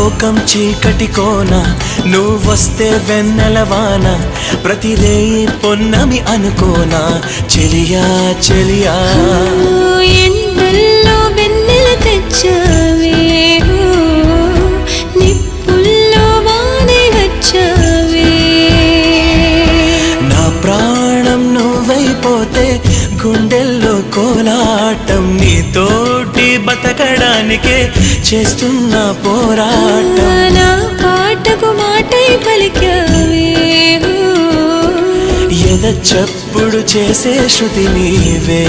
లోకం చీకటి కోన నువ్వొస్తే వెన్నెలవాన ప్రతిరేయి పొన్నమి అనుకోనా చెలియా చెలియా ఎండల్లో వెన్నెల తెచ్చావే నిప్పుల్లో వానే వచ్చావే నా ప్రాణం నువ్వైపోతే గుండెల్లో కోలాటం నీతోటి బతకడానికే చేస్తున్న పోరాటం నా పాటకు మాటై పలికావే ఎద చప్పుడు చేసే శృతి నీవే